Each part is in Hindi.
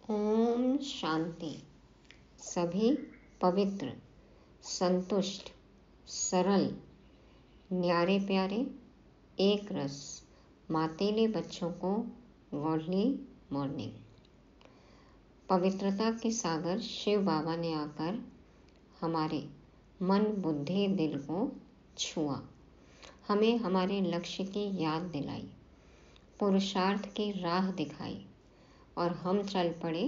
ओम शांति। सभी पवित्र, संतुष्ट, सरल, न्यारे प्यारे, एक रस मातेले बच्चों को गॉडली मॉर्निंग। पवित्रता के सागर शिव बाबा ने आकर हमारे मन, बुद्धि, दिल को छुआ, हमें हमारे लक्ष्य की याद दिलाई, पुरुषार्थ की राह दिखाई और हम चल पड़े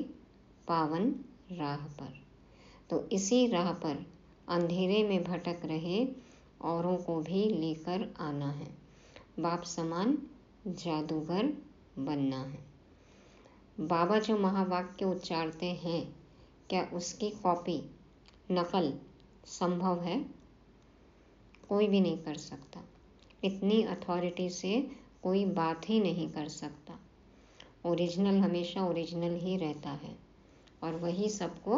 पावन राह पर। तो इसी राह पर अंधेरे में भटक रहे औरों को भी लेकर आना है, बाप समान जादूगर बनना है। बाबा जो महावाक्य उच्चारते हैं, क्या उसकी कॉपी, नकल संभव है? कोई भी नहीं कर सकता। इतनी अथॉरिटी से कोई बात ही नहीं कर सकता। ओरिजिनल हमेशा ओरिजिनल ही रहता है और वही सबको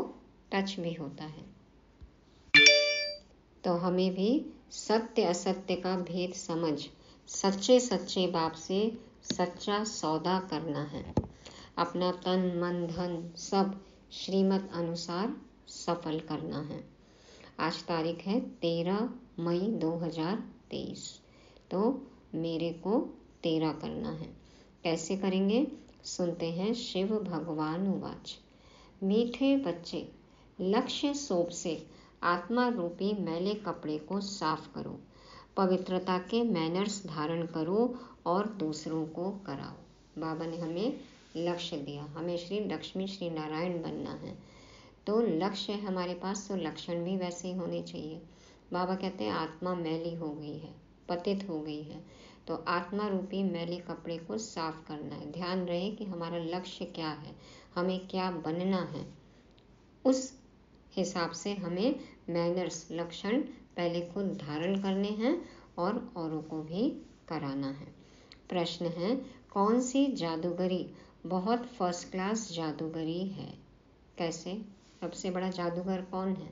टच भी होता है। तो हमें भी सत्य असत्य का भेद समझ सच्चे सच्चे बाप से सच्चा सौदा करना है। अपना तन, मन, धन सब श्रीमत अनुसार सफल करना है। आज तारीख है 13 मई 2023। तो मेरे को 13 करना है। कैसे करेंगे? सुनते हैं शिव भगवान उवाच। मीठे बच्चे, लक्ष्य सोप से आत्मा रूपी मैले कपड़े को साफ करो, पवित्रता के मैनर्स धारण करो और दूसरों को कराओ। बाबा ने हमें लक्ष्य दिया, हमें श्री लक्ष्मी श्री नारायण बनना है। तो लक्ष्य है हमारे पास, तो लक्षण भी वैसे ही होने चाहिए। बाबा कहते हैं आत्मा मैली हो गई है, पतित हो गई है, तो आत्मा रूपी मैले कपड़े को साफ करना है। ध्यान रहे कि हमारा लक्ष्य क्या है, हमें क्या बनना है, उस हिसाब से हमें मैनर्स, लक्षण पहले खुद धारण करने हैं और औरों को भी कराना है। प्रश्न है, कौन सी जादूगरी बहुत फर्स्ट क्लास जादूगरी है? कैसे? सबसे बड़ा जादूगर कौन है?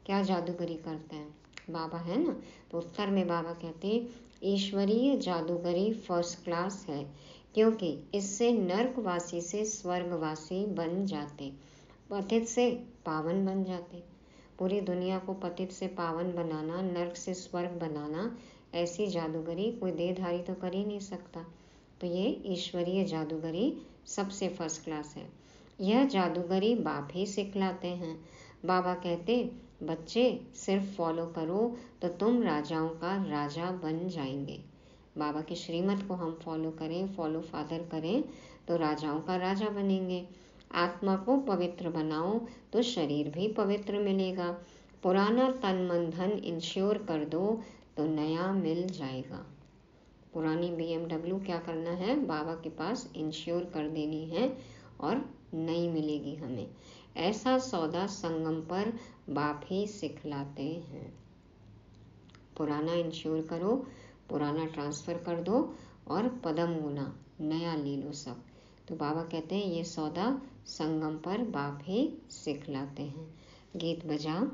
क्या जादूगरी करते हैं? बाबा है ना। तो उत्तर में बाबा कहते हैं ईश्वरीय जादूगरी फर्स्ट क्लास है, क्योंकि इससे नर्कवासी से स्वर्गवासी बन जाते, पतित से पावन बन जाते। पूरी दुनिया को पतित से पावन बनाना, नर्क से स्वर्ग बनाना, ऐसी जादूगरी कोई देहधारी तो कर ही नहीं सकता। तो ये ईश्वरीय जादूगरी सबसे फर्स्ट क्लास है। यह जादूगरी बाप ही सिखलाते हैं। बाबा कहते बच्चे सिर्फ फॉलो करो तो तुम राजाओं का राजा बन जाएंगे। बाबा की श्रीमत को हम फॉलो करें, फॉलो फादर करें तो राजाओं का राजा बनेंगे। आत्मा को पवित्र बनाओ तो शरीर भी पवित्र मिलेगा। पुराना तन मन धन इंश्योर कर दो तो नया मिल जाएगा। पुरानी BMW क्या करना है? बाबा के पास इंश्योर कर देनी है और नई मिलेगी हमें। ऐसा सौदा संगम पर बाप ही सिखलाते हैं। पुराना इंश्योर करो, पुराना ट्रांसफ़र कर दो और पदम गुना नया ले लो सब। तो बाबा कहते हैं ये सौदा संगम पर बाप ही सिखलाते हैं। गीत बजाओ।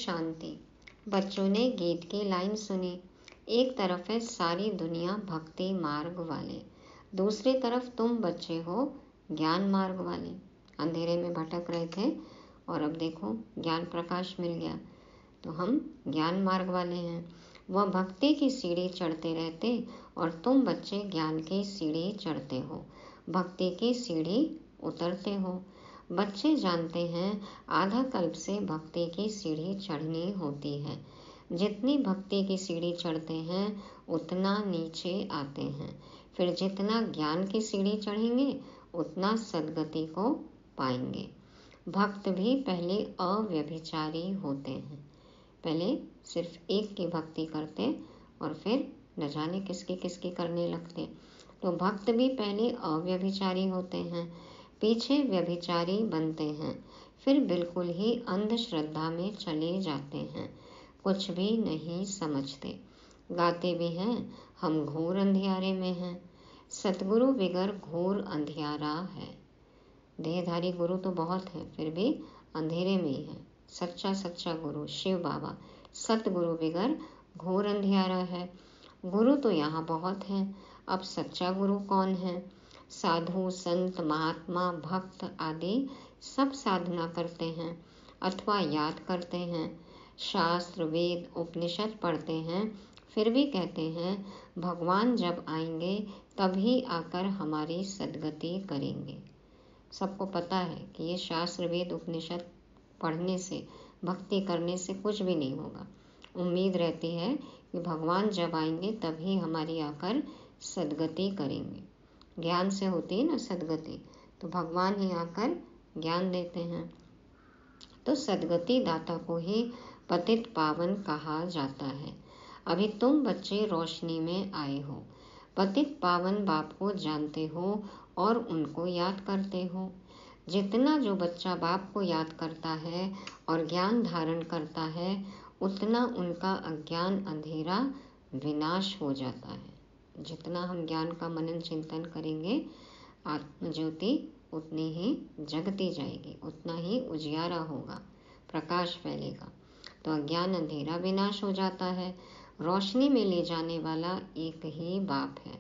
शांति। बच्चों ने गीत की लाइन सुनी। एक तरफ है सारी दुनिया भक्ति मार्ग वाले, दूसरी तरफ तुम बच्चे हो ज्ञान मार्ग वाले। अंधेरे में भटक रहे थे और अब देखो ज्ञान प्रकाश मिल गया, तो हम ज्ञान मार्ग वाले हैं। वह भक्ति की सीढ़ी चढ़ते रहते और तुम बच्चे ज्ञान की सीढ़ी चढ़ते हो, भक्ति की सीढ़ी उतरते हो। बच्चे जानते हैं आधा कल्प से भक्ति की सीढ़ी चढ़नी होती है। जितनी भक्ति की सीढ़ी चढ़ते हैं उतना नीचे आते हैं, फिर जितना ज्ञान की सीढ़ी चढ़ेंगे उतना सद्गति को पाएंगे। भक्त भी पहले अव्यभिचारी होते हैं, पहले सिर्फ एक की भक्ति करते और फिर न जाने किसकी किसकी करने लगते। तो भक्त भी पहले अव्यभिचारी होते हैं, पीछे व्यभिचारी बनते हैं, फिर बिल्कुल ही अंधश्रद्धा में चले जाते हैं, कुछ भी नहीं समझते। गाते भी हैं हम घोर अंधियारे में हैं, सतगुरु बिगर घोर अंधियारा है। देहधारी गुरु तो बहुत है, फिर भी अंधेरे में ही है। सच्चा सच्चा गुरु शिव बाबा, सतगुरु बिगर घोर अंधियारा है। गुरु तो यहाँ बहुत हैं, अब सच्चा गुरु कौन है? साधु संत महात्मा भक्त आदि सब साधना करते हैं अथवा याद करते हैं, शास्त्र वेद उपनिषद पढ़ते हैं, फिर भी कहते हैं भगवान जब आएंगे तभी आकर हमारी सद्गति करेंगे। सबको पता है कि ये शास्त्र वेद उपनिषद पढ़ने से भक्ति करने से कुछ भी नहीं होगा। उम्मीद रहती है कि भगवान जब आएंगे तभी हमारी आकर सद्गति करेंगे। ज्ञान से होती है ना सद्गति, तो भगवान ही आकर ज्ञान देते हैं। तो सद्गति दाता को ही पतित पावन कहा जाता है। अभी तुम बच्चे रोशनी में आए हो, पतित पावन बाप को जानते हो और उनको याद करते हो। जितना जो बच्चा बाप को याद करता है और ज्ञान धारण करता है उतना उनका अज्ञान अंधेरा विनाश हो जाता है। जितना हम ज्ञान का मनन चिंतन करेंगे आत्मज्योति उतनी ही जगती जाएगी, उतना ही उजियारा होगा, प्रकाश फैलेगा, तो अज्ञान अंधेरा विनाश हो जाता है। रोशनी में ले जाने वाला एक ही बाप है।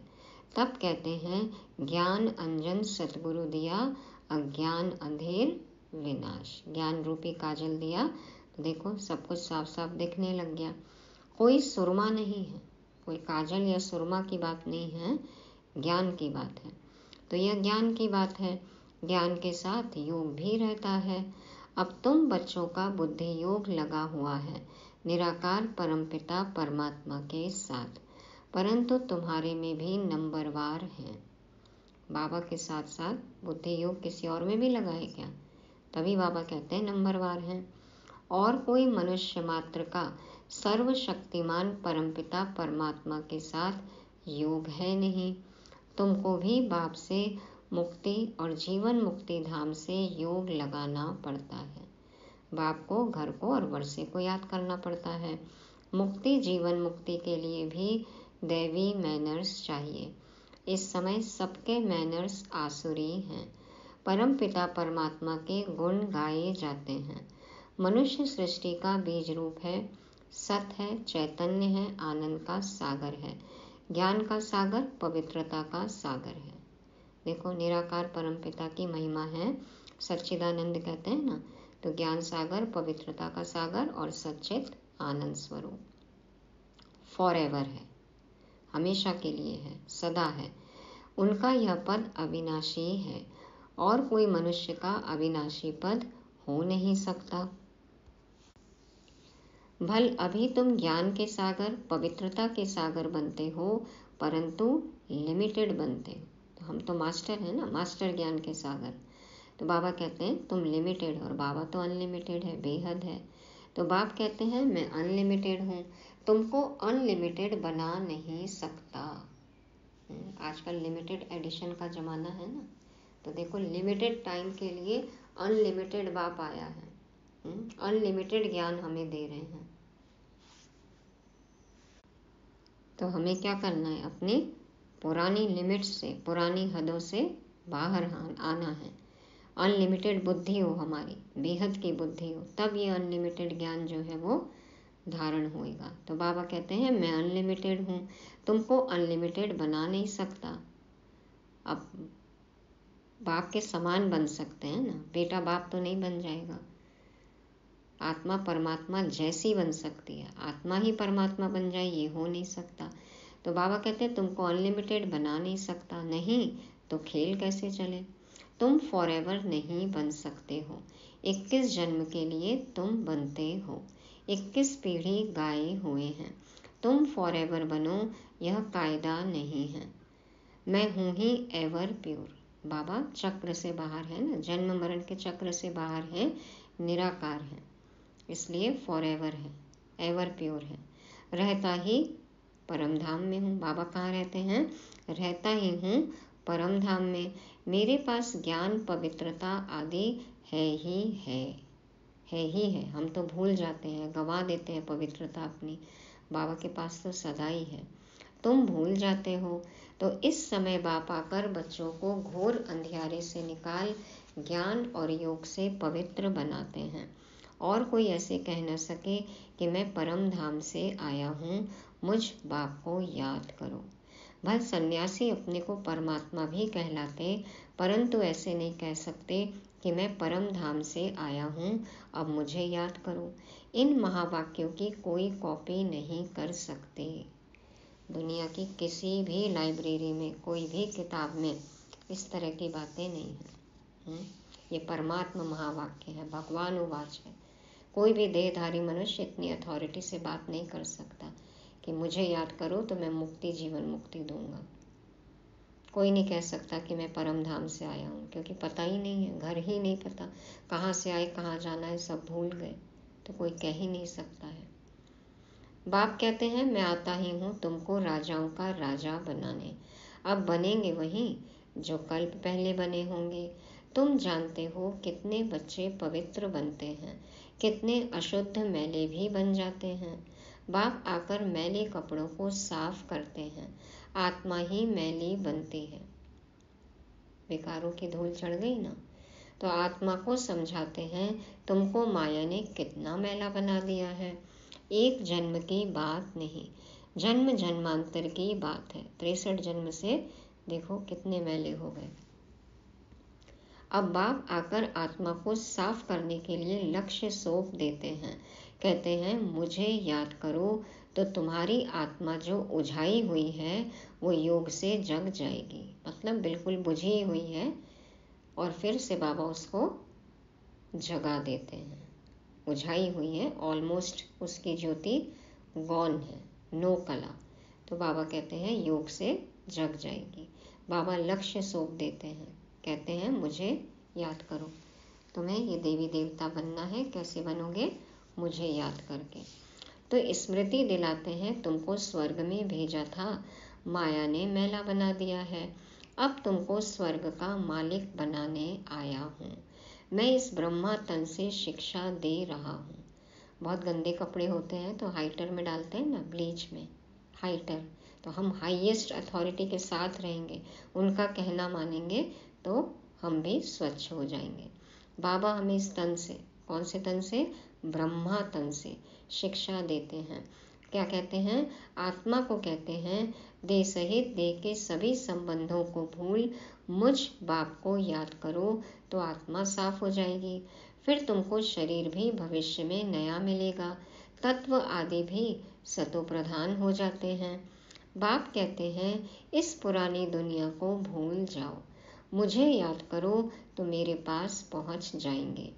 तब कहते हैं ज्ञान अंजन सतगुरु दिया, अज्ञान अंधेर विनाश। ज्ञान रूपी काजल दिया तो देखो सब कुछ साफ साफ दिखने लग गया। कोई सुरमा नहीं है, कोई काजल या सुरमा की बात नहीं है, ज्ञान की बात है। तो यह ज्ञान की बात है, ज्ञान के साथ योग भी रहता है। अब तुम बच्चों का बुद्धि योग लगा हुआ है निराकार परमपिता परमात्मा के साथ, परंतु तुम्हारे में भी नंबरवार हैं। बाबा के साथ साथ बुद्धि योग किसी और में भी लगा है क्या? तभी बाबा कहते हैं नंबरवार हैं। और कोई मनुष्य मात्र का सर्वशक्तिमान परमपिता परमात्मा के साथ योग है नहीं। तुमको भी बाप से मुक्ति और जीवन मुक्ति धाम से योग लगाना पड़ता है। बाप को, घर को और वर्षे को याद करना पड़ता है। मुक्ति जीवन मुक्ति के लिए भी दैवी मैनर्स चाहिए। इस समय सबके मैनर्स आसुरी हैं। परम पिता परमात्मा के गुण गाए जाते हैं। मनुष्य सृष्टि का बीज रूप है, सत है, चैतन्य है, आनंद का सागर है, ज्ञान का सागर, पवित्रता का सागर है। देखो निराकार परमपिता की महिमा है, सच्चिदानंद कहते हैं ना, तो ज्ञान सागर, पवित्रता का सागर और सच्चित आनंद स्वरूप फॉरएवर है, हमेशा के लिए है, सदा है। उनका यह पद अविनाशी है और कोई मनुष्य का अविनाशी पद हो नहीं सकता। भल अभी तुम ज्ञान के सागर, पवित्रता के सागर बनते हो, परंतु लिमिटेड बनते हो। तो हम तो मास्टर हैं ना, मास्टर ज्ञान के सागर। तो बाबा कहते हैं तुम लिमिटेड हो और बाबा तो अनलिमिटेड है, बेहद है। तो बाप कहते हैं मैं अनलिमिटेड हूँ, तुमको अनलिमिटेड बना नहीं सकता। आजकल लिमिटेड एडिशन का ज़माना है ना, तो देखो लिमिटेड टाइम के लिए अनलिमिटेड बाप आया है, अनलिमिटेड ज्ञान हमें दे रहे हैं। तो हमें क्या करना है? अपनी पुरानी लिमिट्स से, पुरानी हदों से बाहर आना है। अनलिमिटेड बुद्धि हो, हमारी बेहद की बुद्धि हो, तब ये अनलिमिटेड ज्ञान जो है वो धारण होएगा। तो बाबा कहते हैं मैं अनलिमिटेड हूँ, तुमको अनलिमिटेड बना नहीं सकता। अब बाप के समान बन सकते हैं ना, बेटा बाप तो नहीं बन जाएगा। आत्मा परमात्मा जैसी बन सकती है, आत्मा ही परमात्मा बन जाए ये हो नहीं सकता। तो बाबा कहते हैं तुमको अनलिमिटेड बना नहीं सकता। नहीं तो खेल कैसे चले? तुम फॉरएवर नहीं बन सकते हो। 21 जन्म के लिए तुम बनते हो, 21 पीढ़ी गाए हुए हैं। तुम फॉरएवर बनो, यह कायदा नहीं है। मैं हूँ ही एवर प्योर। बाबा चक्र से बाहर है ना, जन्म मरण के चक्र से बाहर है, निराकार है, इसलिए फॉरएवर है, एवर प्योर है। रहता ही परम धाम में हूँ। बाबा कहाँ रहते हैं? रहता ही हूँ परम धाम में। मेरे पास ज्ञान पवित्रता आदि है ही है। हम तो भूल जाते हैं, गंवा देते हैं पवित्रता अपनी। बाबा के पास तो सदा ही है। तुम भूल जाते हो। तो इस समय बाप आकर बच्चों को घोर अंधियारे से निकाल ज्ञान और योग से पवित्र बनाते हैं, और कोई ऐसे कह न सके कि मैं परम धाम से आया हूँ, मुझ बाप को याद करो। भले सन्यासी अपने को परमात्मा भी कहलाते, परंतु ऐसे नहीं कह सकते कि मैं परम धाम से आया हूँ, अब मुझे याद करो। इन महावाक्यों की कोई कॉपी नहीं कर सकते। दुनिया की किसी भी लाइब्रेरी में, कोई भी किताब में इस तरह की बातें नहीं हैं। ये परमात्मा महावाक्य है, भगवान उवाच है। कोई भी देहधारी मनुष्य इतनी अथॉरिटी से बात नहीं कर सकता कि मुझे याद करो तो मैं मुक्ति, जीवन मुक्ति दूंगा। कोई नहीं कह सकता कि मैं परम धाम से आया हूँ, क्योंकि पता ही नहीं है, घर ही नहीं पता, कहाँ से आए, कहाँ जाना है, सब भूल गए, तो कोई कह ही नहीं सकता है। बाप कहते हैं मैं आता ही हूँ तुमको राजाओं का राजा बनाने। अब बनेंगे वही जो कल्प पहले बने होंगे। तुम जानते हो कितने बच्चे पवित्र बनते हैं, कितने अशुद्ध मैले भी बन जाते हैं। बाप आकर मैले कपड़ों को साफ करते हैं, आत्मा ही मैली बनती है। विकारों की धूल चढ़ गई ना, तो आत्मा को समझाते हैं तुमको माया ने कितना मैला बना दिया है। एक जन्म की बात नहीं, जन्म जन्मांतर की बात है। 63 जन्म से देखो कितने मैले हो गए। अब बाप आकर आत्मा को साफ करने के लिए लक्ष्य सौंप देते हैं। कहते हैं मुझे याद करो तो तुम्हारी आत्मा जो उझाई हुई है वो योग से जग जाएगी। मतलब बिल्कुल बुझी हुई है, और फिर से बाबा उसको जगा देते हैं। उझाई हुई है, ऑलमोस्ट उसकी ज्योति गॉन है, नो कला, तो बाबा कहते हैं योग से जग जाएगी। बाबा लक्ष्य सौंप देते हैं, कहते हैं मुझे याद करो, तुम्हें ये देवी देवता बनना है। कैसे बनोगे? मुझे याद करके। तो स्मृति दिलाते हैं तुमको स्वर्ग में भेजा था, माया ने मैला बना दिया है, अब तुमको स्वर्ग का मालिक बनाने आया हूँ। मैं इस ब्रह्मा तन से शिक्षा दे रहा हूँ। बहुत गंदे कपड़े होते हैं तो हाइटर में डालते हैं ना, ब्लीच में हाइटर, तो हम हाईएस्ट अथॉरिटी के साथ रहेंगे, उनका कहना मानेंगे तो हम भी स्वच्छ हो जाएंगे। बाबा हमें इस तन से, कौन से तन से? ब्रह्मा तन से शिक्षा देते हैं। क्या कहते हैं? आत्मा को कहते हैं देह सहित देह के सभी संबंधों को भूल मुझ बाप को याद करो तो आत्मा साफ हो जाएगी। फिर तुमको शरीर भी भविष्य में नया मिलेगा, तत्व आदि भी सतो प्रधान हो जाते हैं। बाप कहते हैं इस पुरानी दुनिया को भूल जाओ, मुझे याद करो तो मेरे पास पहुंच जाएंगे।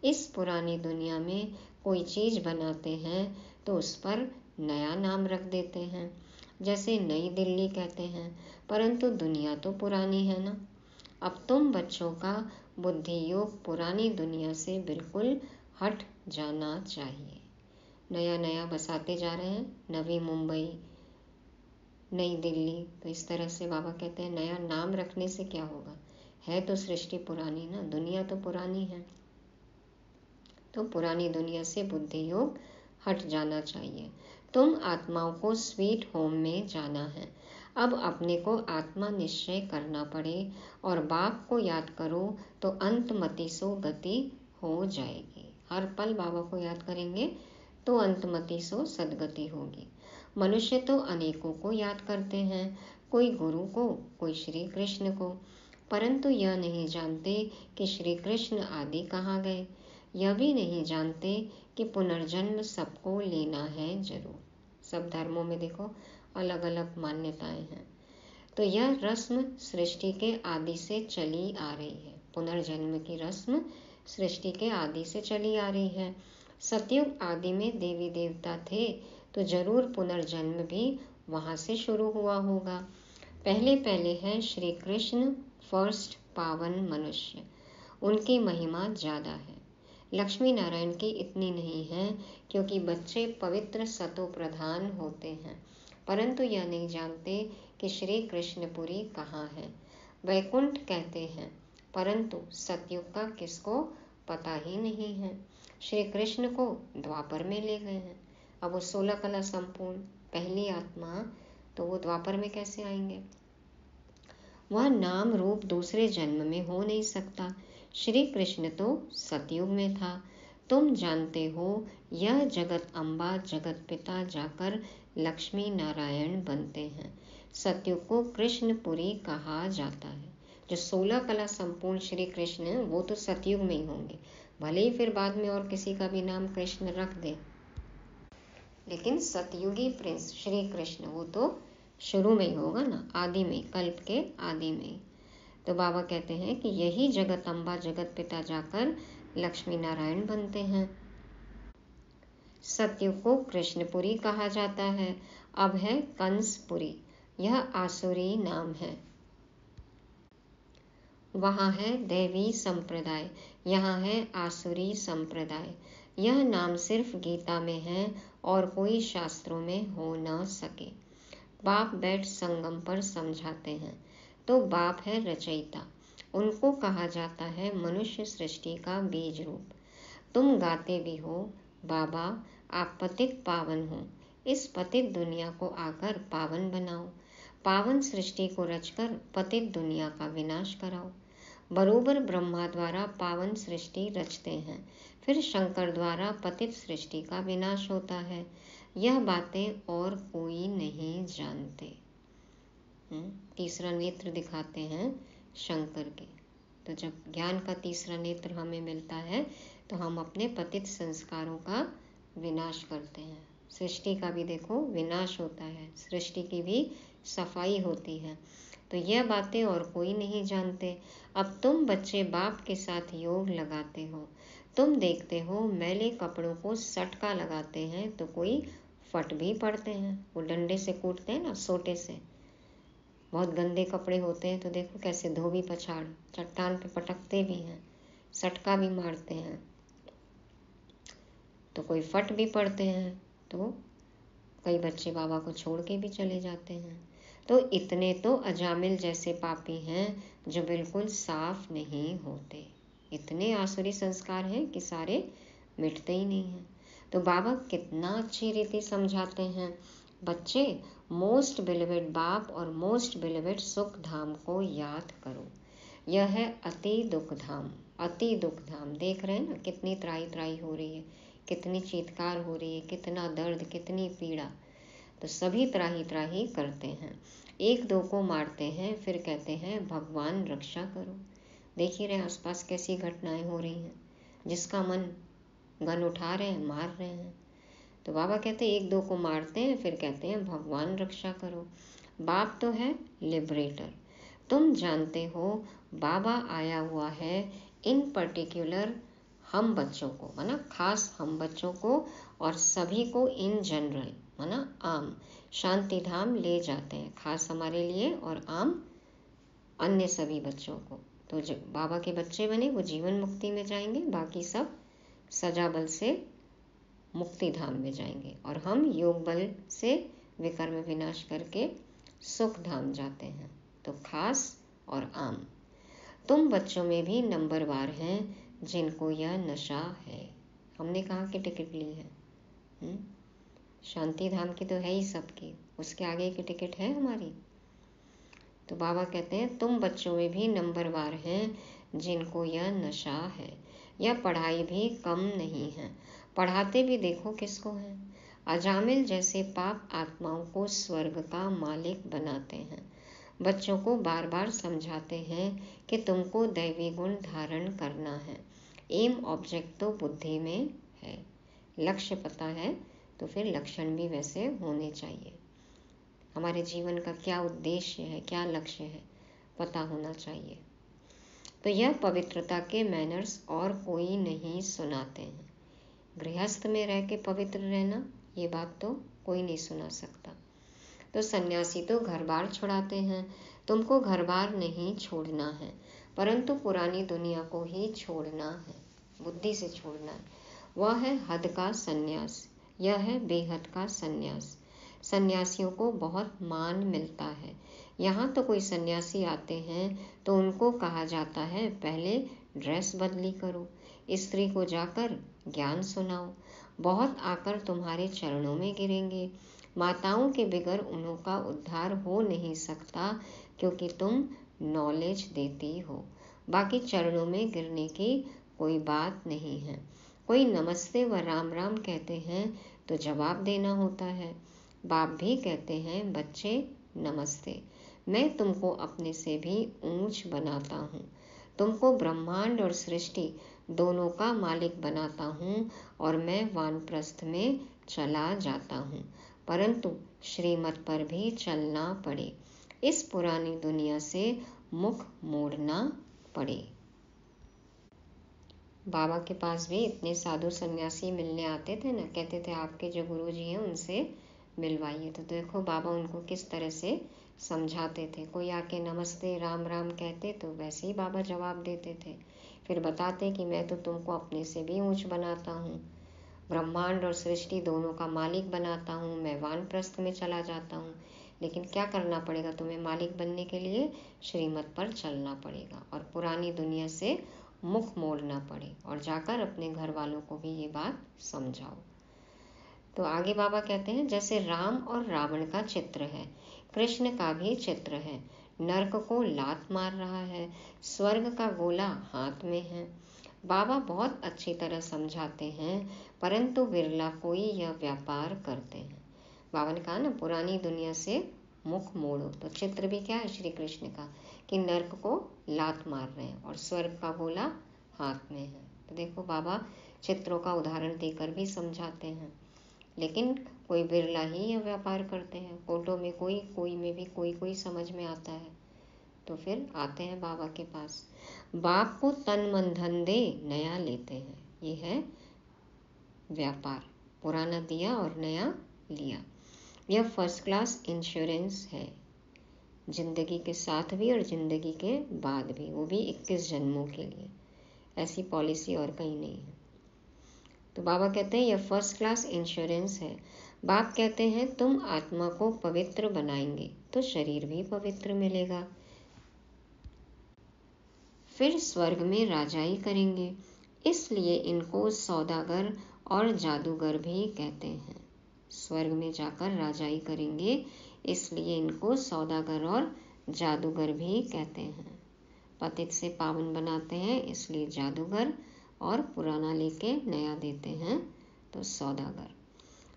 इस पुरानी दुनिया में कोई चीज़ बनाते हैं तो उस पर नया नाम रख देते हैं, जैसे नई दिल्ली कहते हैं, परंतु दुनिया तो पुरानी है ना। अब तुम बच्चों का बुद्धि योग पुरानी दुनिया से बिल्कुल हट जाना चाहिए। नया नया बसाते जा रहे हैं, नवी मुंबई, नई दिल्ली, तो इस तरह से बाबा कहते हैं नया नाम रखने से क्या होगा, है तो सृष्टि पुरानी ना, दुनिया तो पुरानी है। तो पुरानी दुनिया से बुद्धि योग हट जाना चाहिए। तुम आत्माओं को स्वीट होम में जाना है। अब अपने को आत्मा निश्चय करना पड़े और बाप को याद करो तो अंतमति सो गति हो जाएगी। हर पल बाबा को याद करेंगे तो अंतमति सो सदगति होगी। मनुष्य तो अनेकों को याद करते हैं, कोई गुरु को, कोई श्री कृष्ण को, परंतु यह नहीं जानते कि श्री कृष्ण आदि कहाँ गए। यह भी नहीं जानते कि पुनर्जन्म सबको लेना है जरूर। सब धर्मों में देखो अलग अलग मान्यताएं हैं। तो यह रस्म सृष्टि के आदि से चली आ रही है। पुनर्जन्म की रस्म सृष्टि के आदि से चली आ रही है। सतयुग आदि में देवी देवता थे तो जरूर पुनर्जन्म भी वहां से शुरू हुआ होगा। पहले पहले है श्री कृष्ण फर्स्ट पावन मनुष्य, उनकी महिमा ज्यादा है। लक्ष्मी नारायण की इतनी नहीं है क्योंकि बच्चे पवित्र सतो प्रधान होते हैं, परंतु यह नहीं जानते कि श्री कृष्णपुरी कहाँ है। वैकुंठ कहते हैं परंतु सतयुग का किसको पता ही नहीं है। श्री कृष्ण को द्वापर में ले गए हैं। अब वो 16 कला संपूर्ण पहली आत्मा, तो वो द्वापर में कैसे आएंगे। वह नाम रूप दूसरे जन्म में हो नहीं सकता। श्री कृष्ण तो सतयुग में था। तुम जानते हो यह जगत अम्बा जगत पिता जाकर लक्ष्मी नारायण बनते हैं। सतयुग को कृष्णपुरी कहा जाता है। जो 16 कला संपूर्ण श्री कृष्ण वो तो सतयुग में ही होंगे, भले ही फिर बाद में और किसी का भी नाम कृष्ण रख दे, लेकिन सतयुगी प्रिंस श्री कृष्ण वो तो शुरू में ही होगा ना, आदि में, कल्प के आदि में। तो बाबा कहते हैं कि यही जगत अम्बा जगत पिता जाकर लक्ष्मी नारायण बनते हैं। सतयुग को कृष्णपुरी कहा जाता है। अब है कंसपुरी, यह आसुरी नाम है। वहाँ है दैवी संप्रदाय, यहाँ है आसुरी संप्रदाय। यह नाम सिर्फ गीता में है और कोई शास्त्रों में हो न सके। बाप बैठ संगम पर समझाते हैं। तो बाप है रचयिता, उनको कहा जाता है मनुष्य सृष्टि का बीज रूप। तुम गाते भी हो बाबा आप पतित पावन हो, इस पतित दुनिया को आकर पावन बनाओ। पावन सृष्टि को रचकर पतित दुनिया का विनाश कराओ। बरोबर ब्रह्मा द्वारा पावन सृष्टि रचते हैं, फिर शंकर द्वारा पतित सृष्टि का विनाश होता है। यह बातें और कोई नहीं जानते। तीसरा नेत्र दिखाते हैं शंकर के। तो जब ज्ञान का तीसरा नेत्र हमें मिलता है तो हम अपने पतित संस्कारों का विनाश करते हैं। सृष्टि का भी देखो विनाश होता है, सृष्टि की भी सफाई होती है। तो यह बातें और कोई नहीं जानते। अब तुम बच्चे बाप के साथ योग लगाते हो। तुम देखते हो मैले कपड़ों को सटका लगाते हैं तो कोई फट भी पड़ते हैं। वो डंडे से कूटते हैं ना, सोटे से। बहुत गंदे कपड़े होते हैं तो देखो कैसे धोबी पछाड़ चट्टान पे पटकते भी हैं, सटका भी मारते हैं, तो कोई फट भी पड़ते हैं। तो कई बच्चे बाबा को छोड़ के भी चले जाते हैं। तो इतने तो अजामिल जैसे पापी हैं जो बिल्कुल साफ नहीं होते। इतने आसुरी संस्कार हैं कि सारे मिटते ही नहीं हैं। तो बाबा कितना अच्छी रीति समझाते हैं। बच्चे मोस्ट बिलीवेड बाप और मोस्ट बिलीवेड सुख धाम को याद करो। यह है अति दुख धाम। अति दुख धाम देख रहे हैं ना, कितनी त्राही त्राही हो रही है, कितनी चीत्कार हो रही है, कितना दर्द, कितनी पीड़ा। तो सभी त्राही त्राही करते हैं, एक दो को मारते हैं, फिर कहते हैं भगवान रक्षा करो। देख ही रहे आसपास कैसी घटनाएं हो रही हैं, जिसका मन गन उठा रहे हैं, मार रहे हैं। तो बाबा कहते हैं एक दो को मारते हैं, फिर कहते हैं भगवान रक्षा करो। बाप तो है लिबरेटर। तुम जानते हो बाबा आया हुआ है इन पर्टिकुलर हम बच्चों को, माना खास हम बच्चों को, और सभी को इन जनरल, माना आम शांति धाम ले जाते हैं। खास हमारे लिए और आम अन्य सभी बच्चों को। तो जो बाबा के बच्चे बने वो जीवन मुक्ति में जाएंगे, बाकी सब सजा बल से मुक्ति धाम में जाएंगे, और हम योग बल से विकर्म विनाश करके सुख धाम जाते हैं। तो खास और आम। तुम बच्चों में भी नंबरवार हैं जिनको यह नशा है। हमने कहाँ की टिकट ली है? शांति धाम की तो है ही सबकी, उसके आगे की टिकट है हमारी। तो बाबा कहते हैं तुम बच्चों में भी नंबरवार हैं जिनको यह नशा है। यह पढ़ाई भी कम नहीं है, पढ़ाते भी देखो किसको है। अजामिल जैसे पाप आत्माओं को स्वर्ग का मालिक बनाते हैं। बच्चों को बार बार समझाते हैं कि तुमको दैवी गुण धारण करना है। एम ऑब्जेक्ट तो बुद्धि में है, लक्ष्य पता है तो फिर लक्षण भी वैसे होने चाहिए। हमारे जीवन का क्या उद्देश्य है, क्या लक्ष्य है, पता होना चाहिए। तो यह पवित्रता के मैनर्स और कोई नहीं सुनाते हैं। गृहस्थ में रह के पवित्र रहना, ये बात तो कोई नहीं सुना सकता। तो सन्यासी तो घर बार छुड़ाते हैं, तुमको घर बार नहीं छोड़ना है, परंतु पुरानी दुनिया को ही छोड़ना है, बुद्धि से छोड़ना है। वह है हद का सन्यास, यह है बेहद का सन्यास। सन्यासियों को बहुत मान मिलता है। यहाँ तो कोई सन्यासी आते हैं तो उनको कहा जाता है पहले ड्रेस बदली करो, स्त्री को जाकर ज्ञान सुनाओ, बहुत आकर तुम्हारे चरणों में गिरेंगे। माताओं के बिगर उन्हों का उद्धार हो नहीं सकता, क्योंकि तुम नॉलेज देती हो। बाकी चरणों में गिरने की कोई बात नहीं है। कोई नमस्ते व राम राम कहते हैं तो जवाब देना होता है। बाप भी कहते हैं बच्चे नमस्ते, मैं तुमको अपने से भी ऊंच बनाता हूँ, तुमको ब्रह्मांड और सृष्टि दोनों का मालिक बनाता हूँ और मैं वानप्रस्थ में चला जाता हूँ, परंतु श्रीमत पर भी चलना पड़े, इस पुरानी दुनिया से मुख मोड़ना पड़े। बाबा के पास भी इतने साधु सन्यासी मिलने आते थे ना, कहते थे आपके जो गुरु जी हैं उनसे मिलवाइए। तो देखो बाबा उनको किस तरह से समझाते थे। कोई आके नमस्ते राम राम कहते तो वैसे ही बाबा जवाब देते थे। फिर बताते कि मैं तो तुमको अपने से भी ऊंच बनाता हूँ, ब्रह्मांड और सृष्टि दोनों का मालिक बनाता हूँ, मैं वानप्रस्थ में चला जाता हूँ, लेकिन क्या करना पड़ेगा तुम्हें मालिक बनने के लिए? श्रीमत पर चलना पड़ेगा और पुरानी दुनिया से मुख मोड़ना पड़े और जाकर अपने घर वालों को भी ये बात समझाओ। तो आगे बाबा कहते हैं जैसे राम और रावण का चित्र है, कृष्ण का भी चित्र है। नरक को लात मार रहा है, स्वर्ग का गोला हाथ में है। बाबा बहुत अच्छी तरह समझाते हैं, परंतु बिरला कोई यह व्यापार करते हैं। बाबा ने कहा ना पुरानी दुनिया से मुख मोड़ो, तो चित्र भी क्या है श्री कृष्ण का कि नरक को लात मार रहे हैं और स्वर्ग का गोला हाथ में है। तो देखो बाबा चित्रों का उदाहरण देकर भी समझाते हैं, लेकिन कोई बिरला ही यह व्यापार करते हैं। फोटो में कोई में भी कोई समझ में आता है, तो फिर आते हैं बाबा के पास। बाप को तन मन धन दे नया लेते हैं, ये है व्यापार, पुराना दिया और नया लिया। यह फर्स्ट क्लास इंश्योरेंस है, जिंदगी के साथ भी और जिंदगी के बाद भी, वो भी 21 जन्मों के लिए। ऐसी पॉलिसी और कहीं नहीं है। तो बाबा कहते हैं यह फर्स्ट क्लास इंश्योरेंस है। बाप कहते हैं तुम आत्मा को पवित्र बनाएंगे तो शरीर भी पवित्र मिलेगा, फिर स्वर्ग में राजाई करेंगे, इसलिए इनको सौदागर और जादूगर भी कहते हैं। स्वर्ग में जाकर राजाई करेंगे, इसलिए इनको सौदागर और जादूगर भी कहते हैं। पतित से पावन बनाते हैं इसलिए जादूगर, और पुराना लेके नया देते हैं तो सौदागर।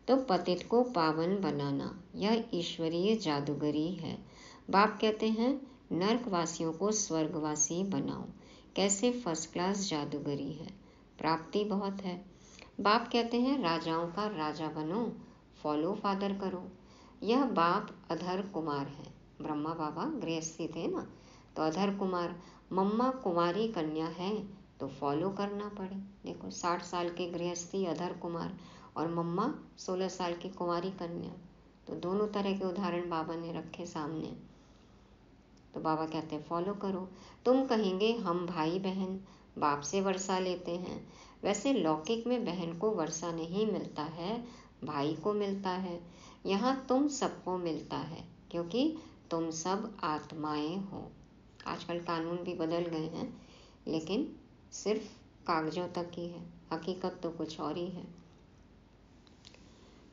तो पतित को पावन बनाना यह ईश्वरीय जादूगरी है। बाप कहते हैं नरकवासियों को स्वर्गवासी बनाओ, कैसे फर्स्ट क्लास जादूगरी है, प्राप्ति बहुत है। बाप कहते हैं राजाओं का राजा बनो, फॉलो फादर करो। यह बाप अधर कुमार है, ब्रह्मा बाबा गृहस्थी थे ना, तो अधर कुमार, मम्मा कुमारी कन्या है तो फॉलो करना पड़े। देखो 60 साल के गृहस्थी अधर कुमार और मम्मा 16 साल की कुंवारी कन्या, तो दोनों तरह के उदाहरण बाबा ने रखे सामने। तो बाबा कहते हैं फॉलो करो। तुम कहेंगे हम भाई बहन बाप से वर्षा लेते हैं, वैसे लौकिक में बहन को वर्षा नहीं मिलता है, भाई को मिलता है। यहाँ तुम सबको मिलता है क्योंकि तुम सब आत्माएं हो। आजकल कानून भी बदल गए हैं, लेकिन सिर्फ कागजों तक ही है, हकीकत तो कुछ और ही है।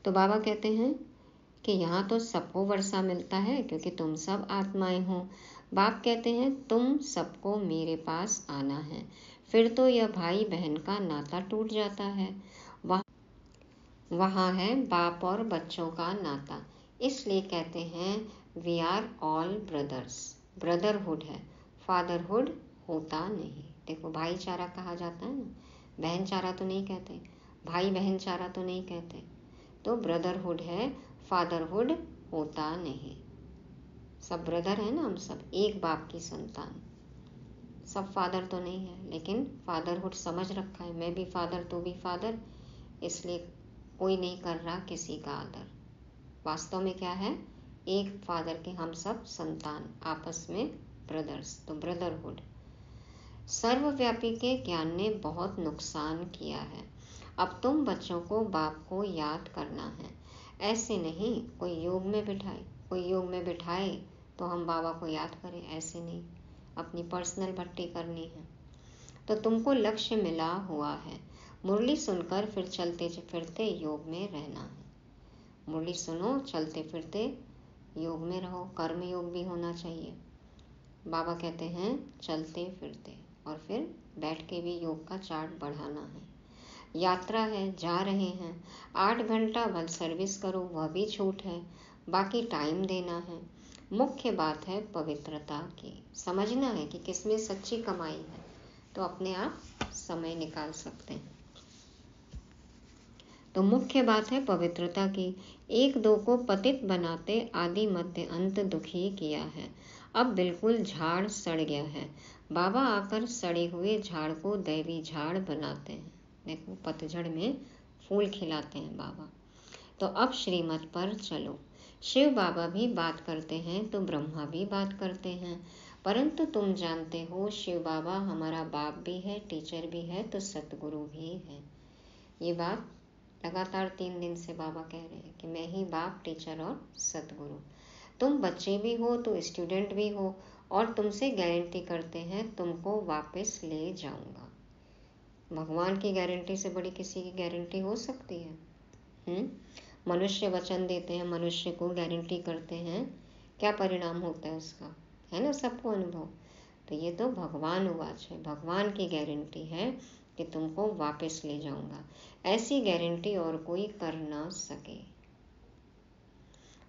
तो बाबा कहते हैं कि यहाँ तो सबको वर्षा मिलता है क्योंकि तुम सब आत्माएं हो। बाप कहते हैं तुम सबको मेरे पास आना है। फिर तो यह भाई बहन का नाता टूट जाता है। वहाँ है बाप और बच्चों का नाता। इसलिए कहते हैं we are all brothers. Brotherhood है, फादरहुड होता नहीं। देखो भाईचारा कहा जाता है ना, बहनचारा तो नहीं कहते, भाई बहनचारा तो नहीं कहते। तो ब्रदरहुड है, फादरहुड होता नहीं। सब ब्रदर है ना, हम सब एक बाप की संतान। सब फादर तो नहीं है, लेकिन फादरहुड समझ रखा है, मैं भी फादर तो भी फादर, इसलिए कोई नहीं कर रहा किसी का आदर। वास्तव में क्या है, एक फादर के हम सब संतान, आपस में ब्रदर्स, तो ब्रदरहुड। सर्वव्यापी के ज्ञान ने बहुत नुकसान किया है। अब तुम बच्चों को बाप को याद करना है। ऐसे नहीं कोई योग में बिठाए तो हम बाबा को याद करें, ऐसे नहीं। अपनी पर्सनल भट्टी करनी है। तो तुमको लक्ष्य मिला हुआ है, मुरली सुनकर फिर चलते फिरते योग में रहना है। मुरली सुनो, चलते फिरते योग में रहो। कर्म योग भी होना चाहिए। बाबा कहते हैं चलते फिरते, और फिर बैठ के भी योग का चार्ट बढ़ाना है। यात्रा है, जा रहे हैं, 8 घंटा बल सर्विस करो, वह भी छूट है। बाकी टाइम देना है। मुख्य बात है पवित्रता की। समझना है कि किसमें सच्ची कमाई है, तो अपने आप समय निकाल सकते हैं। तो मुख्य बात है पवित्रता की। एक दो को पतित बनाते आदि मध्य अंत दुखी किया है। अब बिल्कुल झाड़ सड़ गया है। बाबा आकर सड़े हुए झाड़ को दैवी झाड़ बनाते हैं। देखो पतझड़ में फूल खिलाते हैं बाबा। तो अब श्रीमत पर चलो। शिव बाबा भी बात करते हैं तो ब्रह्मा भी बात करते हैं, परंतु तुम जानते हो शिव बाबा हमारा बाप भी है, टीचर भी है, तो सतगुरु भी है। ये बात लगातार 3 दिन से बाबा कह रहे हैं कि मैं ही बाप, टीचर और सतगुरु। तुम बच्चे भी हो तो स्टूडेंट भी हो, और तुमसे गारंटी करते हैं तुमको वापस ले जाऊंगा। भगवान की गारंटी से बड़ी किसी की गारंटी हो सकती है? मनुष्य वचन देते हैं, मनुष्य को गारंटी करते हैं, क्या परिणाम होता है उसका, है ना, सबको अनुभव। तो ये तो भगवान उवाच है, भगवान की गारंटी है कि तुमको वापस ले जाऊंगा। ऐसी गारंटी और कोई कर ना सके।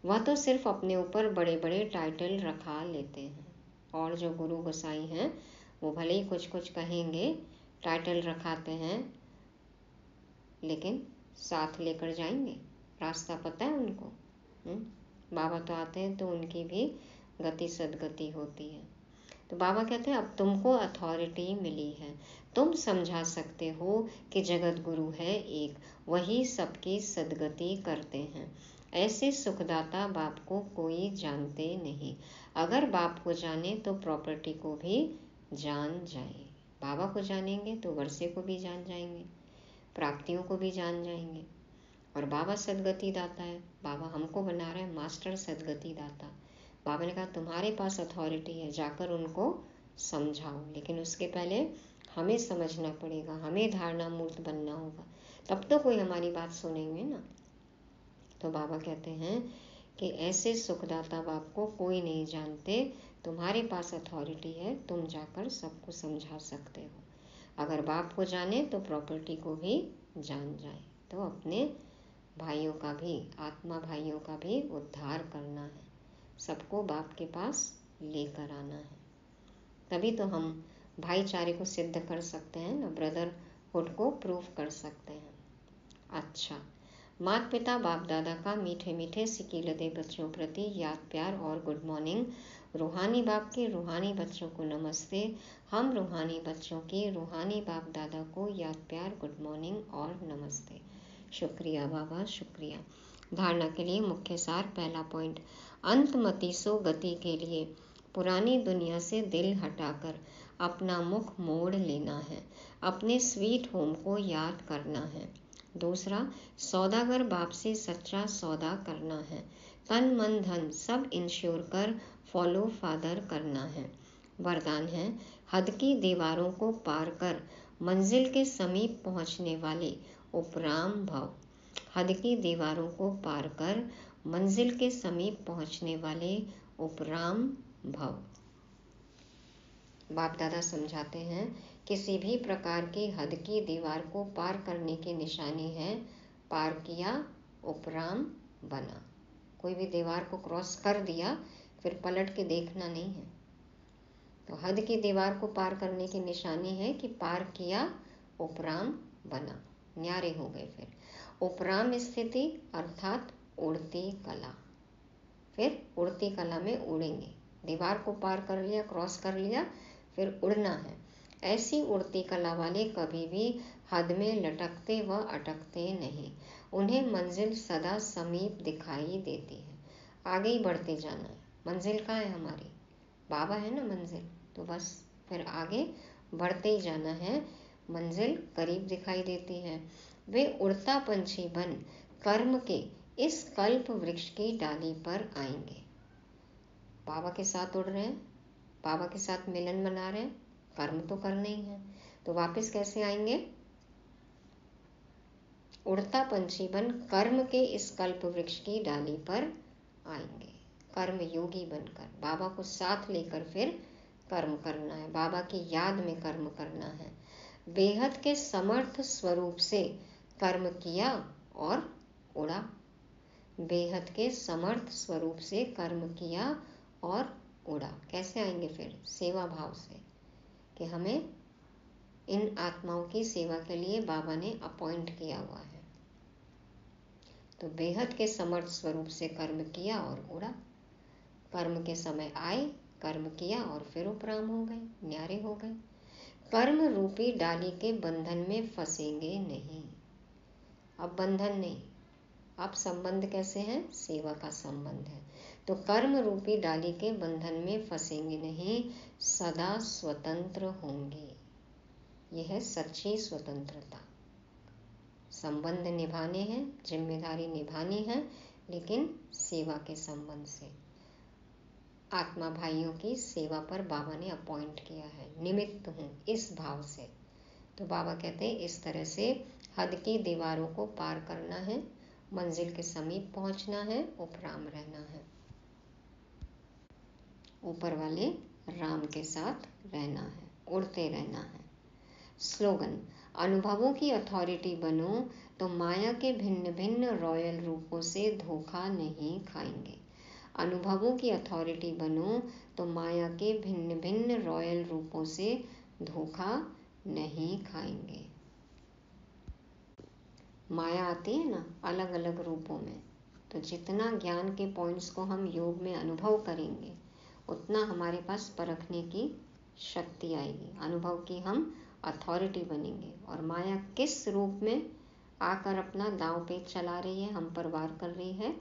वह तो सिर्फ अपने ऊपर बड़े बड़े टाइटल रखा लेते हैं, और जो गुरु गोसाई हैं वो भले ही कुछ कुछ कहेंगे, टाइटल रखाते हैं, लेकिन साथ लेकर जाएंगे, रास्ता पता है उनको। बाबा तो आते हैं तो उनकी भी गति सदगति होती है। तो बाबा कहते हैं अब तुमको अथॉरिटी मिली है, तुम समझा सकते हो कि जगत गुरु है एक, वही सबकी सदगति करते हैं। ऐसे सुखदाता बाप को कोई जानते नहीं। अगर बाप को जाने तो प्रॉपर्टी को भी जान जाए। बाबा को जानेंगे तो वर्षे को भी जान जाएंगे, प्राप्तियों को भी जान जाएंगे। और बाबा सदगति दाता है, बाबा हमको बना रहा है मास्टर सदगति दाता। बाबा ने कहा तुम्हारे पास अथॉरिटी है, जाकर उनको समझाओ, लेकिन उसके पहले हमें समझना पड़ेगा, हमें धारणा मूर्त बनना होगा, तब तो कोई हमारी बात सुनेंगे ना। तो बाबा कहते हैं कि ऐसे सुखदाता बाप को कोई नहीं जानते, तुम्हारे पास अथॉरिटी है, तुम जाकर सबको समझा सकते हो। अगर बाप को जाने तो प्रॉपर्टी को भी जान जाए। तो अपने भाइयों का भी, आत्मा भाइयों का भी उद्धार करना है, सबको बाप के पास लेकर आना है। तभी तो हम भाईचारे को सिद्ध कर सकते हैं ना, ब्रदरहुड को प्रूव कर सकते हैं। अच्छा, माता पिता बाप दादा का मीठे मीठे सिकीलदे बच्चों प्रति याद प्यार और गुड मॉर्निंग। रूहानी बाप के रूहानी बच्चों को नमस्ते। हम रूहानी बच्चों के रूहानी बाप दादा को याद प्यार, गुड मॉर्निंग और नमस्ते। शुक्रिया बाबा, शुक्रिया। धारणा के लिए मुख्य सार। पहला पॉइंट, अंतमति सो गति के लिए पुरानी दुनिया से दिल हटाकर अपना मुख मोड़ लेना है, अपने स्वीट होम को याद करना है। दूसरा, सौदागर बाप से सच्चा सौदा करना है, तन मन धन सब इंश्योर कर फॉलो फादर करना है। वरदान है, हद की दीवारों को पार कर मंजिल के समीप पहुंचने वाले उपराम भव। हद की दीवारों को पार कर मंजिल के समीप पहुंचने वाले उपराम भव। बाप दादा समझाते हैं, किसी भी प्रकार की हद की दीवार को पार करने की निशानी है पार किया उपराम बना। कोई भी दीवार को क्रॉस कर दिया फिर पलट के देखना नहीं है। तो हद की दीवार को पार करने की निशानी है कि पार किया उपराम बना, न्यारे हो गए। फिर उपराम स्थिति अर्थात उड़ती कला, फिर उड़ती कला में उड़ेंगे। दीवार को पार कर लिया, क्रॉस कर लिया, फिर उड़ना है। ऐसी उड़ती कला वाले कभी भी हद में लटकते व अटकते नहीं। उन्हें मंजिल सदा समीप दिखाई देती है। आगे ही बढ़ते जाना है। मंजिल कहाँ है हमारी? बाबा है ना मंजिल, तो बस फिर आगे बढ़ते ही जाना है। मंजिल करीब दिखाई देती है। वे उड़ता पंछी बन कर्म के इस कल्प वृक्ष की डाली पर आएंगे। बाबा के साथ उड़ रहे हैं, बाबा के साथ मिलन बना रहे हैं, कर्म तो करने ही है। तो वापस कैसे आएंगे? उड़ता पंछी बन कर्म के इस कल्प वृक्ष की डाली पर आएंगे। कर्म योगी बनकर बाबा को साथ लेकर फिर कर्म करना है। बाबा की याद में कर्म करना है। बेहद के समर्थ स्वरूप से कर्म किया और उड़ा। बेहद के समर्थ स्वरूप से कर्म किया और उड़ा। कैसे आएंगे फिर? सेवा भाव से, कि हमें इन आत्माओं की सेवा के लिए बाबा ने अपॉइंट किया हुआ है। तो बेहद के समर्थ स्वरूप से कर्म किया और उड़ा। कर्म के समय आए, कर्म किया और फिर उपराम हो गए, न्यारे हो गए। कर्म रूपी डाली के बंधन में फंसेंगे नहीं। अब बंधन नहीं, अब संबंध कैसे है? सेवा का संबंध है। तो कर्म रूपी डाली के बंधन में फंसेंगे नहीं, सदा स्वतंत्र होंगे। यह है सच्ची स्वतंत्रता। संबंध निभाने हैं, जिम्मेदारी निभानी है, लेकिन सेवा के संबंध से। आत्मा भाइयों की सेवा पर बाबा ने अपॉइंट किया है, निमित्त हूँ इस भाव से। तो बाबा कहते हैं इस तरह से हद की दीवारों को पार करना है, मंजिल के समीप पहुंचना है, उपराम रहना है, ऊपर वाले राम के साथ रहना है, उड़ते रहना है। स्लोगन: अनुभवों की अथॉरिटी बनो तो माया के भिन्न भिन्न रॉयल रूपों से धोखा नहीं खाएंगे। अनुभवों की अथॉरिटी बनो तो माया के भिन्न भिन्न रॉयल रूपों से धोखा नहीं खाएंगे। माया आती है ना अलग अलग रूपों में, तो जितना ज्ञान के पॉइंट्स को हम योग में अनुभव करेंगे उतना हमारे पास परखने की शक्ति आएगी। अनुभव की हम अथॉरिटी बनेंगे और माया किस रूप में आकर अपना दांव पेच चला रही है, हम पर वार कर रही है,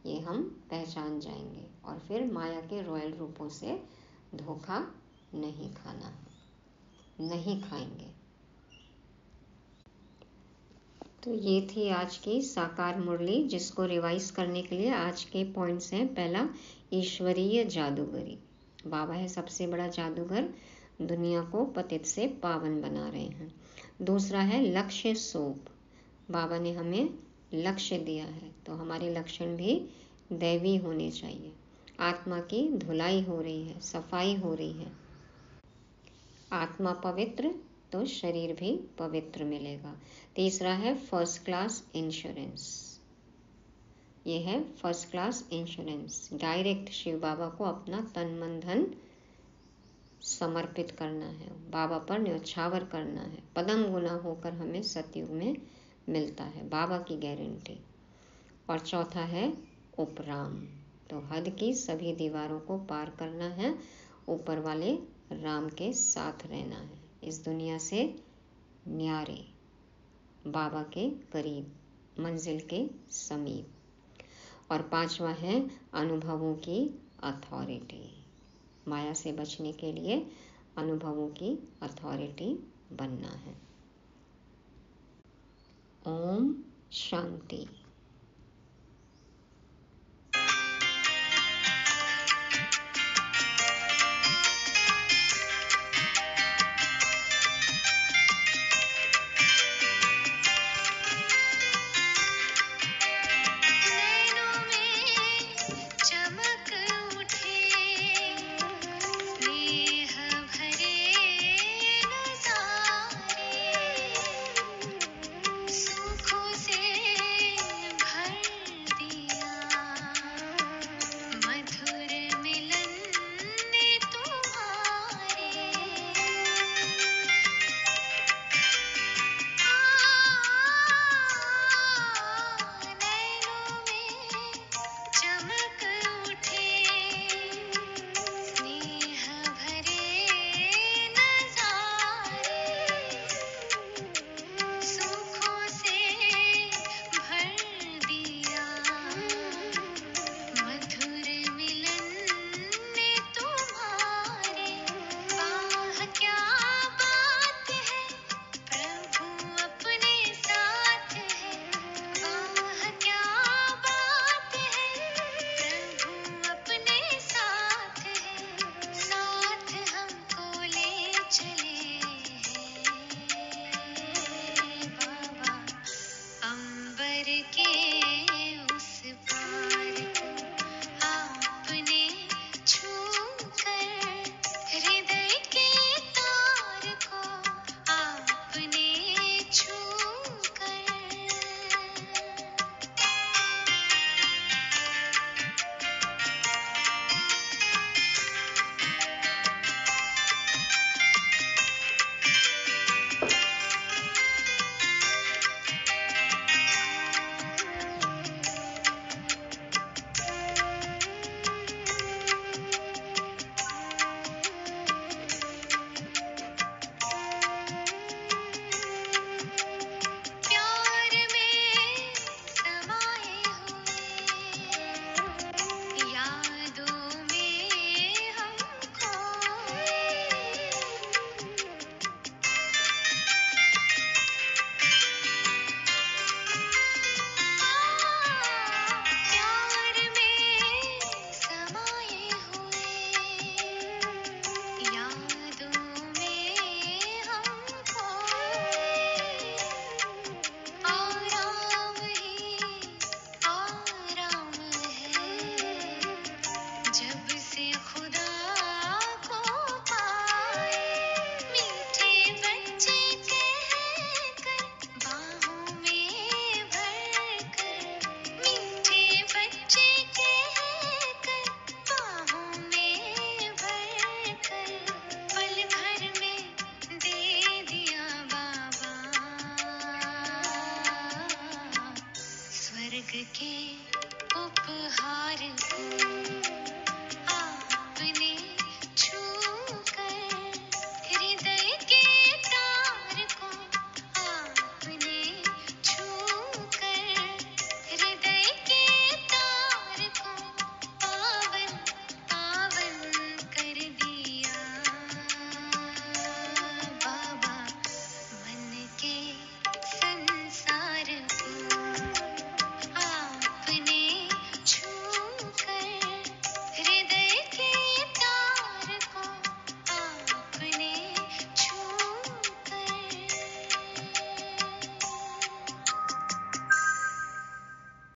ये हम पहचान जाएंगे और फिर माया के रॉयल रूपों से धोखा नहीं खाना, नहीं खाएंगे। तो ये थी आज की साकार मुरली, जिसको रिवाइज करने के लिए आज के पॉइंट्स हैं। पहला, ईश्वरीय जादूगरी। बाबा है सबसे बड़ा जादूगर, दुनिया को पतित से पावन बना रहे हैं। दूसरा है लक्ष्य सोप। बाबा ने हमें लक्ष्य दिया है, तो हमारे लक्षण भी दैवी होने चाहिए। आत्मा की धुलाई हो रही है, सफाई हो रही है। आत्मा पवित्र तो शरीर भी पवित्र मिलेगा। तीसरा है फर्स्ट क्लास इंश्योरेंस। ये है first class insurance. Direct Shiv Baba को अपना तन मन धन समर्पित करना है, बाबा पर न्यौछावर करना है। पदम गुना होकर हमें सतयुग में मिलता है, बाबा की गारंटी। और चौथा है उपराम। तो हद की सभी दीवारों को पार करना है, ऊपर वाले राम के साथ रहना है, इस दुनिया से न्यारे, बाबा के करीब, मंजिल के समीप। और पांचवा है अनुभवों की अथॉरिटी। माया से बचने के लिए अनुभवों की अथॉरिटी बनना है। ओम शांति।